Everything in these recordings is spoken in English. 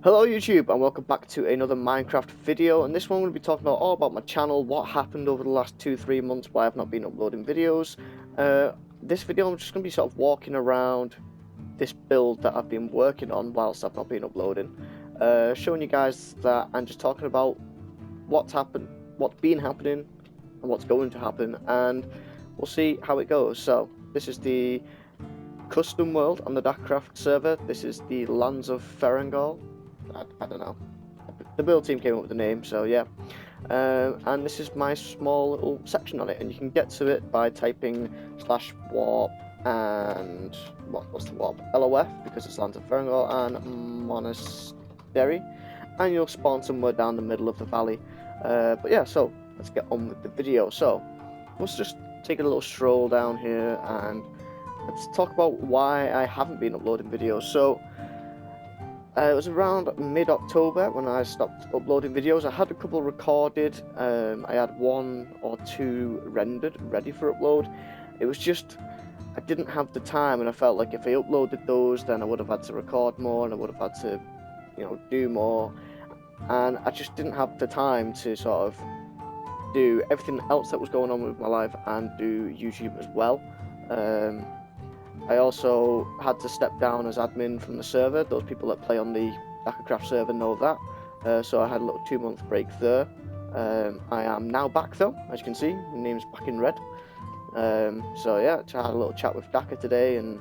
Hello YouTube and welcome back to another Minecraft video, and this one I'm going to be talking about all about my channel, what happened over the last 2-3 months, why I've not been uploading videos. This video I'm just going to be sort of walking around this build that I've been working on whilst I've not been uploading, showing you guys that and just talking about what's happened, what's been happening and what's going to happen, and we'll see how it goes. So this is the custom world on the dakrcraft server. This is the lands of Ferengul. I don't know. The build team came up with the name, so yeah. And this is my small little section on it, and you can get to it by typing /warp and what's the warp? LOF, because it's lands of Ferengul and monastery, and you'll spawn somewhere down the middle of the valley. But yeah, so let's get on with the video. So let's just take a little stroll down here and let's talk about why I haven't been uploading videos. So it was around mid-October when I stopped uploading videos. I had a couple recorded. I had 1 or 2 rendered, ready for upload. It was just, I didn't have the time, and I felt like if I uploaded those, then I would have had to record more, and I would have had to, do more. And I just didn't have the time to sort of do everything else that was going on with my life and do YouTube as well. I also had to step down as admin from the server. Those people that play on the dakrcraft server know that. So I had a little 2-month break there. I am now back though, as you can see. My name's back in red. So yeah, I had a little chat with Daka today and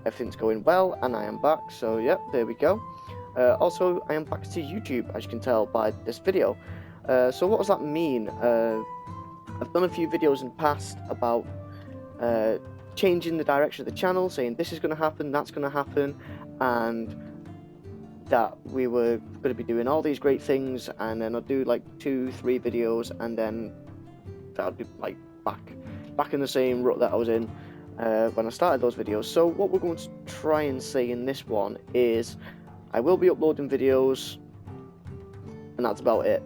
everything's going well, and I am back. So yeah, there we go. Also, I am back to YouTube, as you can tell by this video. So what does that mean? I've done a few videos in the past about changing the direction of the channel, saying this is going to happen, that's going to happen, and that we were going to be doing all these great things, and then I'll do like 2-3 videos, and then that'll be like back in the same rut that I was in when I started those videos. So what we're going to try and say in this one is I will be uploading videos, and that's about it.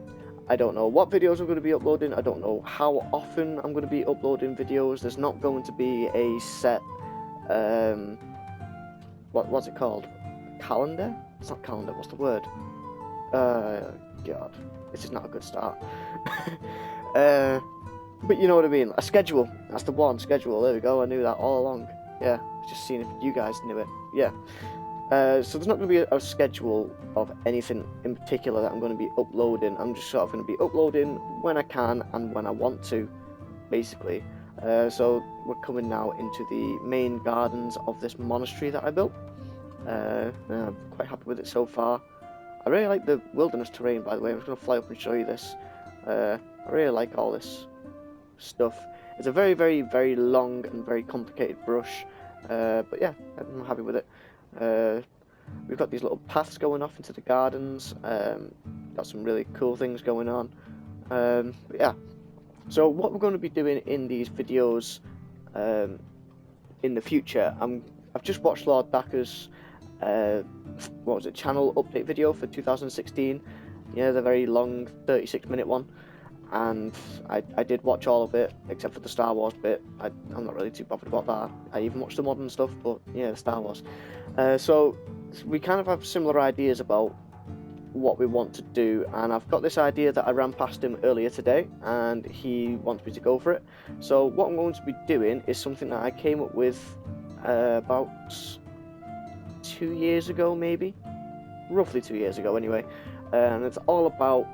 I don't know what videos I'm going to be uploading. I don't know how often I'm going to be uploading videos. There's not going to be a set, what's it called? Calendar? It's not calendar, what's the word? God, this is not a good start. But you know what I mean, a schedule. That's the one, schedule, there we go, I knew that all along. Yeah, just seeing if you guys knew it, yeah. So there's not going to be a schedule of anything in particular that I'm going to be uploading. I'm just sort of going to be uploading when I can and when I want to, basically. So we're coming now into the main gardens of this monastery that I built. I'm quite happy with it so far. I really like the wilderness terrain, by the way. I'm just going to fly up and show you this. I really like all this stuff. It's a very, very, very long and very complicated brush. But yeah, I'm happy with it. We've got these little paths going off into the gardens. Got some really cool things going on. But yeah, so what we're going to be doing in these videos in the future, I've just watched Lord Daka's channel update video for 2016. Yeah, the very long 36-minute one. And I did watch all of it, except for the Star Wars bit. I'm not really too bothered about that. I even watched the modern stuff, but yeah, the Star Wars. So we kind of have similar ideas about what we want to do, and I've got this idea that I ran past him earlier today, and he wants me to go for it. So what I'm going to be doing is something that I came up with about 2 years ago, maybe? Roughly 2 years ago, anyway. And it's all about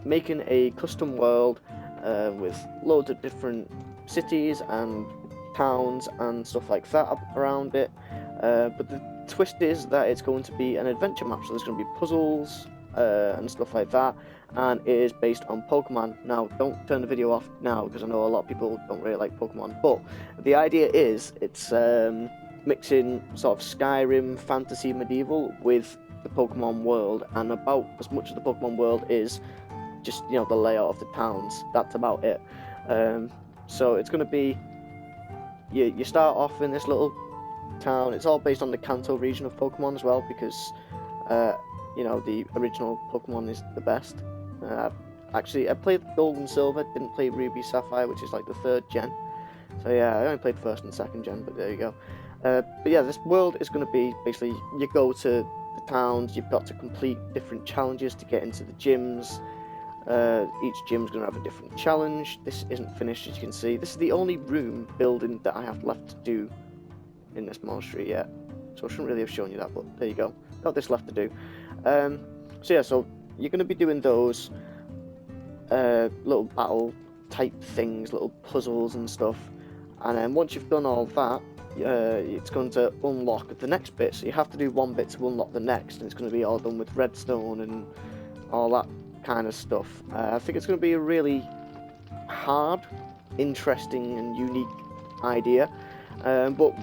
making a custom world with loads of different cities and towns and stuff like that around it, but the twist is that it's going to be an adventure map, so there's going to be puzzles and stuff like that, and it is based on Pokemon. Now don't turn the video off now, because I know a lot of people don't really like Pokemon, but the idea is it's mixing sort of Skyrim, fantasy, medieval with the Pokemon world, and about as much of the Pokemon world is just, the layout of the towns. That's about it. So it's going to be, you start off in this little town. It's all based on the Kanto region of Pokemon as well, because the original Pokemon is the best. Actually, I played Gold and Silver, didn't play Ruby Sapphire, which is like the 3rd gen. So yeah, I only played 1st and 2nd gen, but there you go. But yeah, this world is going to be basically, you go to the towns. You've got to complete different challenges to get into the gyms. Each gym's going to have a different challenge. This isn't finished, as you can see. This is the only room building that I have left to do in this monastery yet. So I shouldn't really have shown you that, but there you go. Got this left to do. So yeah, so you're going to be doing those little battle type things, little puzzles and stuff. And then once you've done all that, it's going to unlock the next bit. So you have to do one bit to unlock the next, and it's going to be all done with redstone and all that kind of stuff. I think it's going to be a really hard, interesting and unique idea. But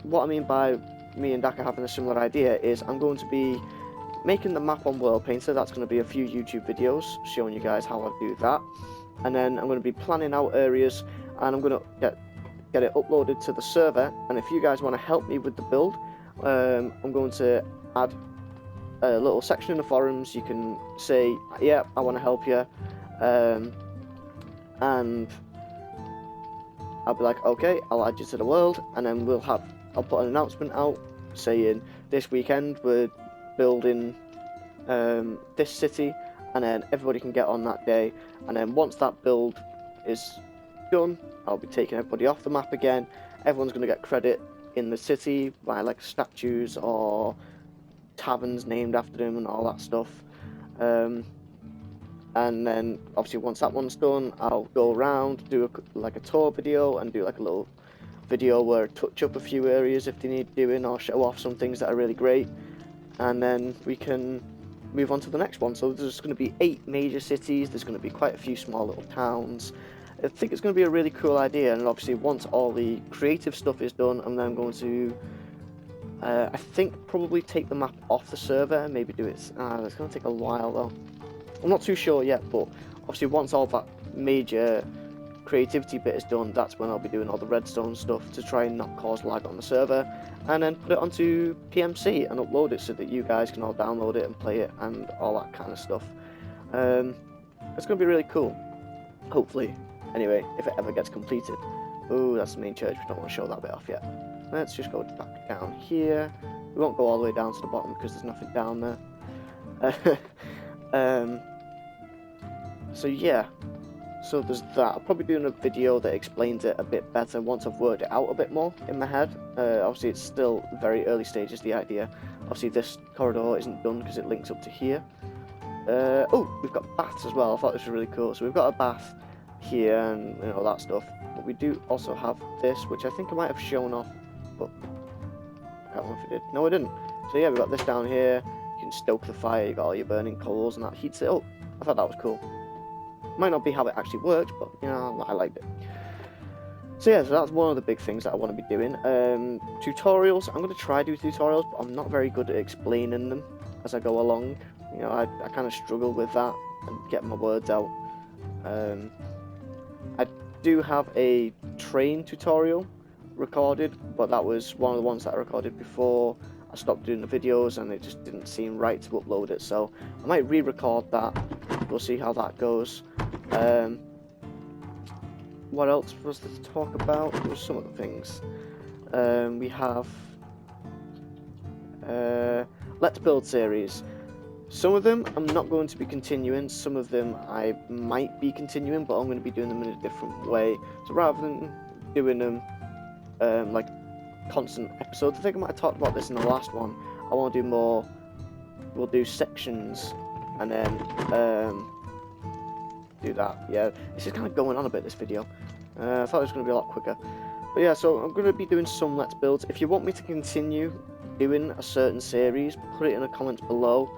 what I mean by me and Daka having a similar idea is I'm going to be making the map on World Painter. That's going to be a few YouTube videos showing you guys how I do that. And then I'm going to be planning out areas, and I'm going to get it uploaded to the server. And if you guys want to help me with the build, I'm going to add a little section in the forums. You can say, yeah, I want to help you, and I'll be like, okay, I'll add you to the world. And then I'll put an announcement out saying this weekend we're building this city, and then everybody can get on that day. And then once that build is done, I'll be taking everybody off the map again. Everyone's going to get credit in the city by like statues or taverns named after them and all that stuff. And then obviously once that one's done, I'll go around, do a tour video, and do like a little video where I touch up a few areas if they need doing, or show off some things that are really great. And then we can move on to the next one. So there's going to be 8 major cities. There's going to be quite a few small little towns. I think it's going to be a really cool idea, and obviously once all the creative stuff is done, I'm then going to, I think, probably take the map off the server and maybe do it. It's going to take a while though. I'm not too sure yet, but obviously once all that major creativity bit is done, that's when I'll be doing all the redstone stuff to try and not cause lag on the server, and then put it onto PMC and upload it so that you guys can all download it and play it and all that kind of stuff. It's going to be really cool, hopefully. Anyway, if it ever gets completed. Oh, that's the main church. We don't want to show that bit off yet. Let's just go back down here. We won't go all the way down to the bottom because there's nothing down there. So yeah, so there's that. I'll probably do a video that explains it a bit better once I've worked it out a bit more in my head. Obviously it's still very early stages, the idea. Obviously this corridor isn't done because it links up to here. Oh, we've got baths as well. I thought this was really cool. So we've got a bath here and that stuff, but we do also have this, which I think I might have shown off, but I can't remember if I did. No, I didn't. So yeah, we've got this down here. You can stoke the fire, you got all your burning coals, and that heats it up. I thought that was cool. Might not be how it actually works, but I liked it. So yeah, so that's one of the big things that I want to be doing. Tutorials, I'm going to try do tutorials, but I'm not very good at explaining them as I go along. I kind of struggle with that and getting my words out. I do have a train tutorial recorded, but that was one of the ones that I recorded before I stopped doing the videos, and it just didn't seem right to upload it, so I might re-record that. We'll see how that goes. What else was there to talk about? There was some other things. We have Let's Build series. Some of them I'm not going to be continuing, some of them I might be continuing, but I'm going to be doing them in a different way. So rather than doing them like constant episodes, I think I might have talked about this in the last one, I want to do more, we'll do sections, and then do that. Yeah, this is kind of going on a bit, this video. I thought it was going to be a lot quicker. But yeah, so I'm going to be doing some Let's Builds. If you want me to continue doing a certain series, put it in the comments below,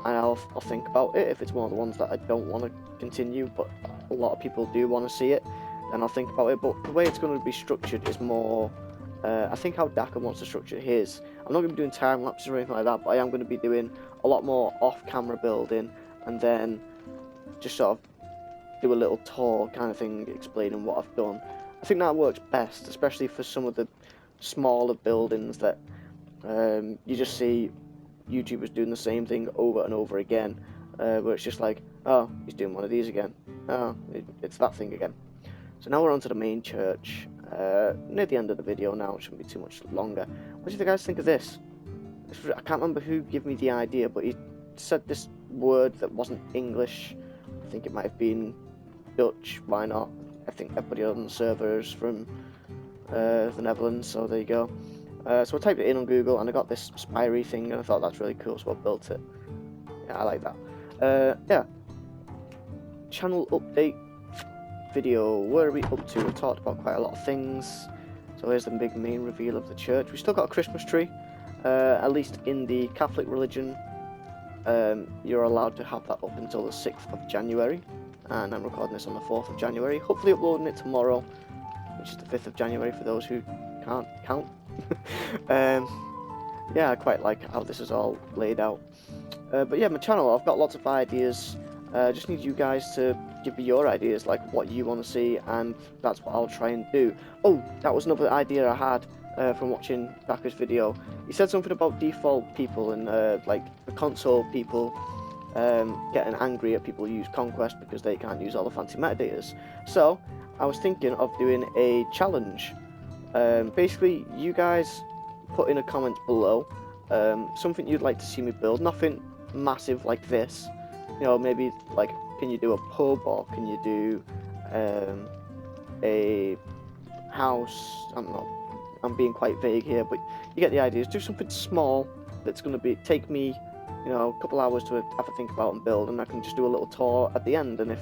and I'll think about it. If it's one of the ones that I don't want to continue, but a lot of people do want to see it, then I'll think about it. But the way it's going to be structured is more, I think how Daka wants to structure his. I'm not going to be doing time lapses or anything like that, but I am going to be doing a lot more off-camera building, and then just sort of do a little tour kind of thing, explaining what I've done. I think that works best, especially for some of the smaller buildings that you just see YouTubers doing the same thing over and over again, where it's just like, oh, he's doing one of these again. Oh, it's that thing again. So now we're on to the main church. Near the end of the video now, it shouldn't be too much longer. What do you guys think of this? I can't remember who gave me the idea, but he said this word that wasn't English. I think it might have been Dutch. Why not? I think everybody on the server is from the Netherlands, so there you go. So I typed it in on Google and I got this spiry thing, and I thought that's really cool, so I built it. Yeah, I like that. Yeah. Channel update video. Where are we up to? We've talked about quite a lot of things. So here's the big main reveal of the church. We've still got a Christmas tree. At least in the Catholic religion, you're allowed to have that up until the 6th of January. And I'm recording this on the 4th of January. Hopefully uploading it tomorrow, which is the 5th of January for those who can't count. Yeah, I quite like how this is all laid out. But yeah, my channel, I've got lots of ideas. Just need you guys to give me your ideas, like what you want to see, and that's what I'll try and do. Oh, that was another idea I had from watching Dakr's video. He said something about default people and like the console people getting angry at people who use Conquest because they can't use all the fancy metadators. So I was thinking of doing a challenge. Basically, you guys put in a comment below something you'd like to see me build. Nothing massive like this. You know, maybe like, can you do a pub, or can you do a house? I don't know. I'm being quite vague here, but you get the idea. Do something small that's going to take me, you know, a couple hours to have a think about and build, and I can just do a little tour at the end. And if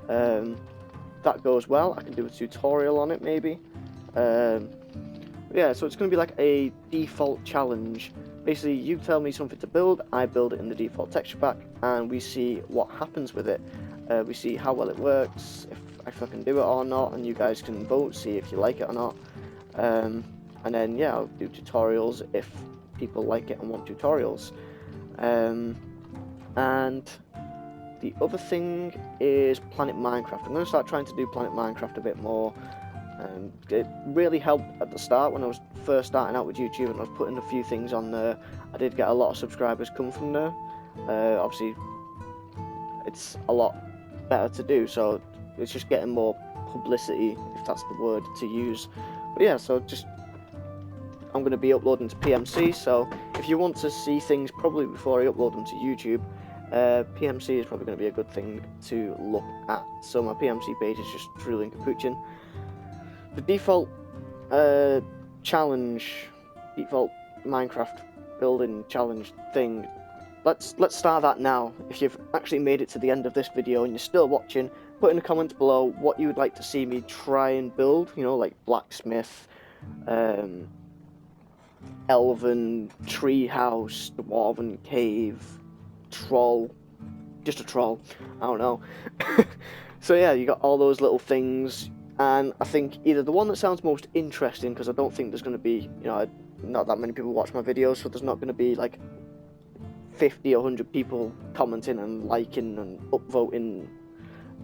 that goes well, I can do a tutorial on it maybe. Yeah, so it's going to be like a default challenge. Basically, you tell me something to build, I build it in the default texture pack, and we see what happens with it. We see how well it works, if I can do it or not, and you guys can vote, see if you like it or not. And then, yeah, I'll do tutorials if people like it and want tutorials. And the other thing is Planet Minecraft. I'm going to start trying to do Planet Minecraft a bit more. It really helped at the start when I was first starting out with YouTube and I was putting a few things on there. I did get a lot of subscribers come from there. Obviously, it's a lot better to do, so it's just getting more publicity, if that's the word to use. But yeah, so just I'm going to be uploading to PMC, so if you want to see things probably before I upload them to YouTube, PMC is probably going to be a good thing to look at. So my PMC page is just Cerulean Capuchin. The default challenge, default Minecraft building challenge thing, let's start that now. If you've actually made it to the end of this video and you're still watching, put in the comments below what you would like to see me try and build, you know, like blacksmith, elven tree house, dwarven cave, troll, just a troll, I don't know. So yeah, you got all those little things. And I think either the one that sounds most interesting, because I don't think there's going to be, you know, not that many people watch my videos, so there's not going to be like 50 or 100 people commenting and liking and upvoting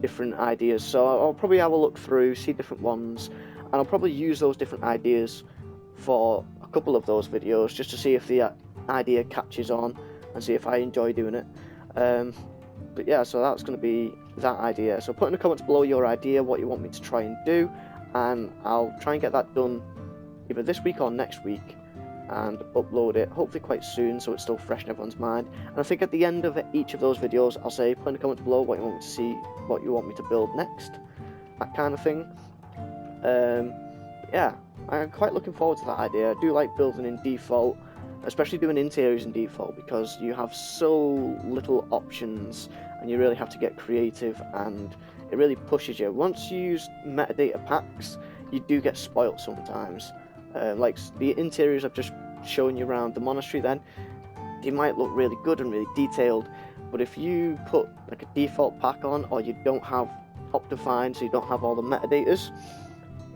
different ideas. So I'll probably have a look through, see different ones, and I'll probably use those different ideas for a couple of those videos just to see if the idea catches on and see if I enjoy doing it. But yeah, so that's going to be that idea. So put in the comments below your idea, what you want me to try and do, and I'll try and get that done either this week or next week and upload it hopefully quite soon so it's still fresh in everyone's mind. And I think at the end of each of those videos I'll say put in the comments below what you want me to see, what you want me to build next, that kind of thing. Yeah, I'm quite looking forward to that idea. I do like building in default, especially doing interiors in default, because you have so little options and you really have to get creative, and it really pushes you. Once you use metadata packs, you do get spoilt sometimes. Like the interiors I've just shown you around the monastery, then they might look really good and really detailed, but if you put like a default pack on, or you don't have Optifine, so you don't have all the metadators,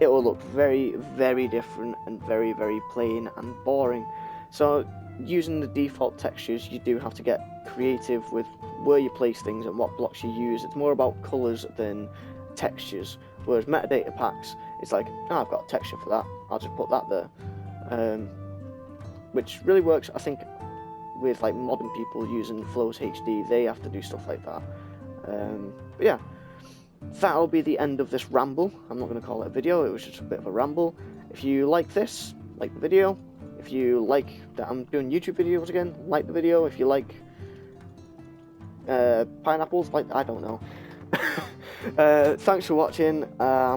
it will look very, very different and very, very plain and boring. So using the default textures, you do have to get creative with where you place things and what blocks you use. It's more about colours than textures, whereas metadata packs, it's like, oh, I've got a texture for that, I'll just put that there. Which really works, I think, with like modern people using Flows HD. They have to do stuff like that. But yeah, that'll be the end of this ramble. I'm not going to call it a video, it was just a bit of a ramble. If you like this, like the video. If you like that I'm doing YouTube videos again, like the video. If you like pineapples, like, I don't know. Thanks for watching. Yeah,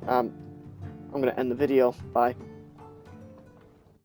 I'm gonna end the video. Bye.